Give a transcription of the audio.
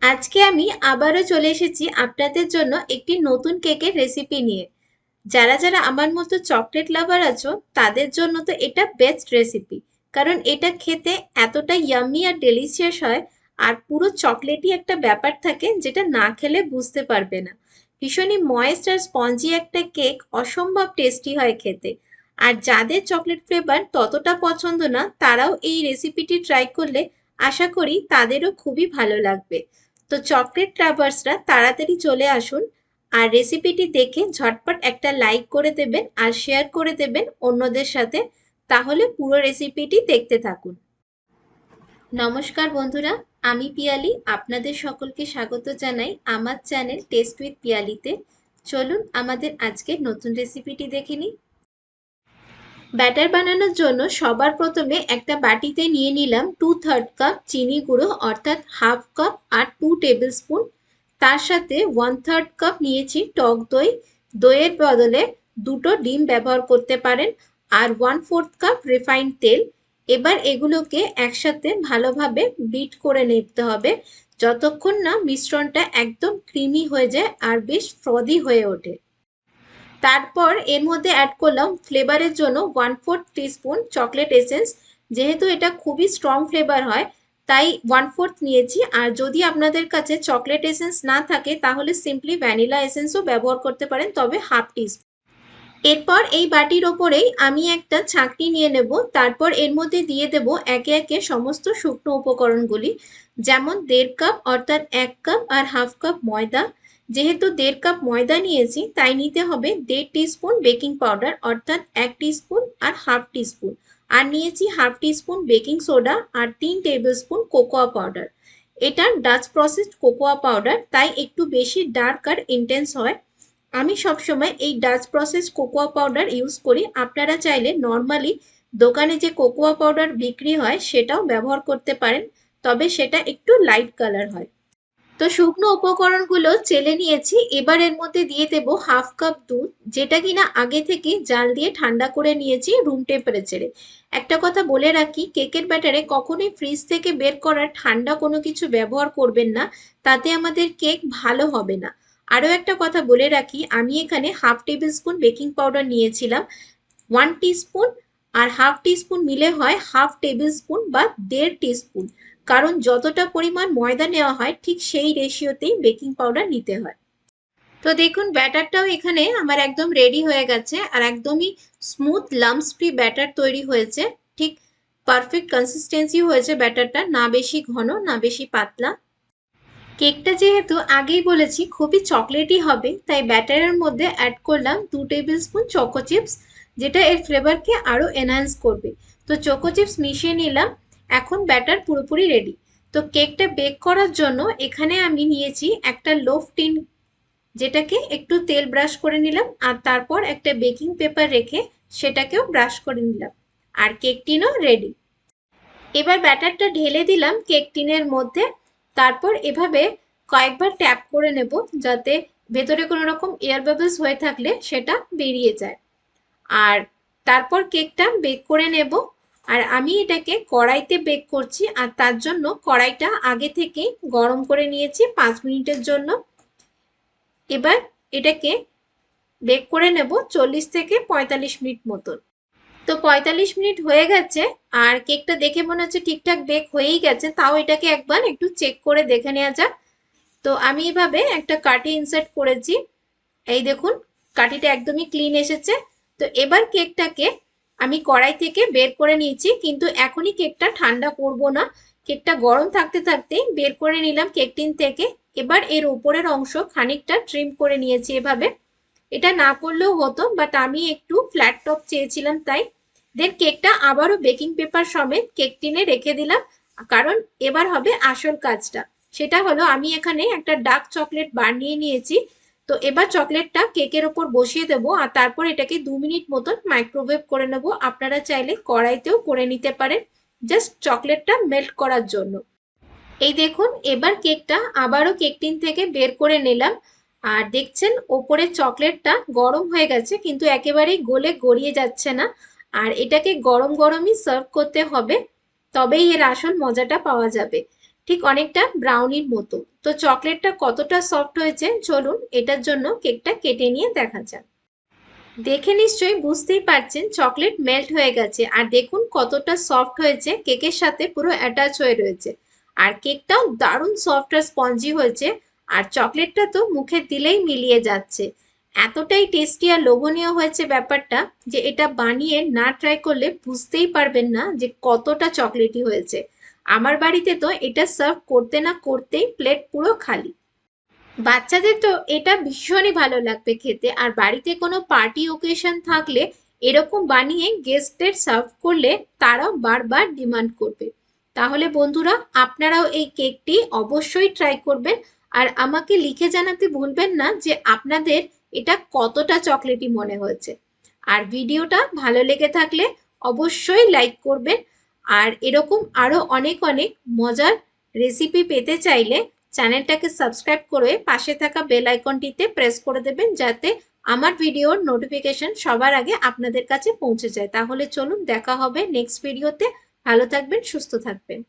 আজকে আমি আবারও চলে এসেছি আপনাদের জন্য একটি নতুন কেকের রেসিপি নিয়ে। যারা যারা আমার মতো চকলেট লাভার আছো তাদের জন্য তো এটা বেস্ট রেসিপি। কারণ এটা খেতে এতটা ইয়াম্মি আর ডেলিশিয়াস হয়, আর পুরো চকলেটই একটা ব্যাপার থাকে যেটা না খেলে বুঝতে পারবে না। ভীষণই ময়েস্ট আর স্পঞ্জি একটা কেক অসম্ভব টেস্টি হয় খেতে। আর যাদের চকলেট ফ্লেভার ততটা পছন্দ না তারাও এই রেসিপিটি ট্রাই করলে আশা করি তাদেরও খুবই ভালো লাগবে। তো চকলেট লাভার্সরা তাড়াতাড়ি চলে আসুন, আর রেসিপিটি দেখে ঝটপট একটা লাইক করে দেবেন আর শেয়ার করে দেবেন অন্যদের সাথে। তাহলে পুরো রেসিপিটি দেখতে থাকুন। নমস্কার বন্ধুরা, আমি পিয়ালি আপনাদের সকলকে স্বাগত জানাই আমার চ্যানেল টেস্ট উইথ পিয়ালিতে। চলুন আমাদের আজকের নতুন রেসিপিটি দেখে নিই। ব্যাটার বানানোর জন্য সবার প্রথমে একটা বাটিতে নিয়ে নিলাম 2/3 কাপ চিনি গুঁড়ো অর্থাৎ হাফ কাপ আর 2 টেবিল স্পুন। তার সাথে 1/3 কাপ নিয়েছি টক দই। দইয়ের বদলে দুটো ডিম ব্যবহার করতে পারেন। আর 1/4 কাপ রিফাইন্ড তেল। এবার এগুলোকে একসাথে ভালোভাবে বিট করে নিতে হবে যতক্ষণ না মিশ্রণটা একদম ক্রিমি হয়ে যায় আর বেশ ফ্রদি হয়ে ওঠে। তারপর এর মধ্যে অ্যাড করলাম ফ্লেভারের জন্য 1/4 টিস্পুন চকলেট এসেন্স। যেহেতু এটা খুবই স্ট্রং ফ্লেভার হয় তাই 1/4 নিয়েছি। আর যদি আপনাদের কাছে চকলেট এসেন্স না থাকে তাহলে সিম্পলি ভ্যানিলা এসেন্সও ব্যবহার করতে পারেন, তবে হাফ টিস্পুন। এরপর এই বাটির ওপরেই আমি একটা ছাঁকনি নিয়ে নেব। তারপর এর মধ্যে দিয়ে দেব একে একে সমস্ত শুকনো উপকরণগুলি। যেমন 1.5 কাপ অর্থাৎ 1 কাপ আর হাফ কাপ ময়দা। যেহেতু 1.5 কাপ ময়দা নিয়েছি তাই নিতে হবে 1.5 টিস্পুন বেকিং পাউডার অর্থাৎ 1 টিস্পুন আর হাফ টিস্পুন। আর নিয়েছি হাফ টিস্পুন বেকিং সোডা আর 3 টেবিল স্পুন কোকোয়া পাউডার। এটা ডাচ প্রসেসড কোকোয়া পাউডার, তাই একটু বেশি ডার্ক আর ইন্টেন্স হয়। আমি সবসময় এই Dutch process cocoa powder use করি। আপনারা চাইলে নর্মালি দোকানে যে কোকোয়া পাউডার বিক্রি হয় সেটাও ব্যবহার করতে পারেন, তবে সেটা একটু লাইট কালার হয়। তো শুকনো উপকরণগুলো চেলে নিয়েছি। এবার এর মধ্যে দিয়ে দেব হাফ কাপ দুধ, যেটা কিনা আগে থেকে জাল দিয়ে ঠান্ডা করে নিয়েছি রুম টেম্পারেচারে। একটা কথা বলে রাখি, কেকের ব্যাটারে কখনোই ফ্রিজ থেকে বের করা ঠান্ডা কোনো কিছু ব্যবহার করবেন না, তাতে আমাদের কেক ভালো হবে না। আরও একটা কথা বলে রাখি, আমি এখানে half table spoon baking powder নিয়েছিলাম। 1 টিস্পুন আর হাফ টিস্পুন মিলে হয় হাফ টেবিল স্পুন বা 1.5 টিস্পুন। কারণ যতটা পরিমাণ ময়দা নেওয়া হয় ঠিক সেই রেশিওতেই বেকিং পাউডার নিতে হয়। তো দেখুন ব্যাটারটাও এখানে আমার একদম রেডি হয়ে গেছে আর একদমই স্মুথ লাম্পস ফ্রি ব্যাটার তৈরি হয়েছে। ঠিক পারফেক্ট কনসিস্টেন্সি হয়েছে ব্যাটারটা, না বেশি ঘন না বেশি পাতলা। কেকটা যেহেতু আগেই বলেছি খুবই চকলেটি হবে, তাই ব্যাটারের মধ্যে অ্যাড করলাম 2 টেবিল স্পুন চকো চিপস, যেটা এর ফ্লেভারকে আরো এনহ্যান্স করবে। তো চকো চিপস মিশিয়ে নিলাম। এখন ব্যাটার পুরোপুরি রেডি। তো কেকটা বেক করার জন্য এখানে আমি নিয়েছি একটা লোফ টিন, যেটাকে একটু তেল ব্রাশ করে নিলাম আর তারপর একটা বেকিং পেপার রেখে সেটাকেও ব্রাশ করে নিলাম। আর কেক টিনও রেডি। এবার ব্যাটারটা ঢেলে দিলাম কেক টিনের মধ্যে। তারপর এভাবে কয়েকবার ট্যাপ করে নেব যাতে ভেতরে কোনো রকম এয়ার বাবলস হয়ে থাকলে সেটা বেরিয়ে যায়। আর তারপর কেকটা বেক করে নেব। আর আমি এটাকে কড়াইতে বেক করছি, আর তার জন্য কড়াইটা আগে থেকেই গরম করে নিয়েছি 5 মিনিটের জন্য। এবার এটাকে বেক করে নেব 40 থেকে 45 মিনিট মতন। তো 45 মিনিট হয়ে গেছে আর কেকটা দেখে মনে হচ্ছে ঠিকঠাক বেক হয়েই গেছে, তাও এটাকে একবার একটু চেক করে দেখে নেওয়া যাক। তো আমি এভাবে একটা কাঠি ইনসার্ট করেছি। এই দেখুন, কাঠিটা একদমই ক্লিন এসেছে। তো এবার কেকটাকে আমি কড়াই থেকে বের করে নিয়েছি, কিন্তু এখনই কেকটা ঠান্ডা করব না। কেকটা গরম থাকতে থাকতেই বের করে নিলাম কেক টিন থেকে। এবার এর উপরের অংশ খানিকটা ট্রিম করে নিয়েছি এভাবে। এটা না করলেও হতো, বাট আমি একটু ফ্ল্যাট টপ চেয়েছিলাম তাই। দেন কেকটা আবারও বেকিং পেপার সমেত কেক টিনে রেখে দিলাম। কারণ এবার হবে আসল কাজটা। সেটা হলো আমি এখানে একটা ডার্ক চকলেট বার নিয়ে নিয়েছি। তো এবার চকলেটটা কেকের ওপর বসিয়ে দেবো আর তারপর এটাকে 2 মিনিট মতন মাইক্রোওয়েভ করে নেব। আপনারা চাইলে কড়াইতেও করে নিতে পারেন, জাস্ট চকলেটটা মেল্ট করার জন্য। এই দেখুন এবার কেকটা আবারও কেক টিন থেকে বের করে নিলাম। আর দেখছেন ওপরে চকলেটটা গরম হয়ে গেছে, কিন্তু একেবারেই গলে গড়িয়ে যাচ্ছে না। আর এটাকে গরম গরমই সার্ভ করতে হবে, তবেই এর আসল মজাটা পাওয়া যাবে। ঠিক অনেকটা ব্রাউনির মতো। তো চকলেটটা কতটা সফট হয়েছে চলুন এটার জন্য কেকটা কেটে নিয়ে দেখা যাক। দেখে নিশ্চয়ই বুঝতেই পারছেন চকলেট মেল্ট হয়ে গেছে, আর দেখুন কতটা সফট হয়েছে, কেকের সাথে পুরো অ্যাটাচ হয়ে রয়েছে। আর কেকটাও দারুণ সফট আর স্পঞ্জি হয়েছে। আর চকলেটটা তো মুখে দিলেই মিলিয়ে যাচ্ছে। এতটাই টেস্টি আর লোভনীয় হয়েছে ব্যাপারটা, যে এটা বানিয়ে না ট্রাই করলে বুঝতেই পারবেন না যে কতটা চকলেটি হয়েছে। আমার বাড়িতে তো এটা সার্ভ করতে না করতেই প্লেট পুরো খালি। বাচ্চাদের তো এটা ভীষণই ভালো লাগবে খেতে, আর বাড়িতে কোনো পার্টি ওকেশন থাকলে এরকম বানিয়ে গেস্টদের সার্ভ করলে তারাও বারবার ডিমান্ড করবে। তাহলে বন্ধুরা, আপনারাও এই কেকটি অবশ্যই ট্রাই করবেন, আর আমাকে লিখে জানাতে ভুলবেন না যে আপনাদের এটা কতটা চকলেটি মনে হয়েছে। আর ভিডিওটা ভালো লেগে থাকলে অবশ্যই লাইক করবেন। আর এরকম আরো অনেক অনেক মজার রেসিপি পেতে চাইলে চ্যানেলটাকে সাবস্ক্রাইব করে পাশে থাকা বেল আইকনটিতে প্রেস করে দেবেন, যাতে আমার ভিডিওর নোটিফিকেশন সবার আগে আপনাদের কাছে পৌঁছে যায়। তাহলে চলুন দেখা হবে নেক্সট ভিডিওতে। ভালো থাকবেন, সুস্থ থাকবেন।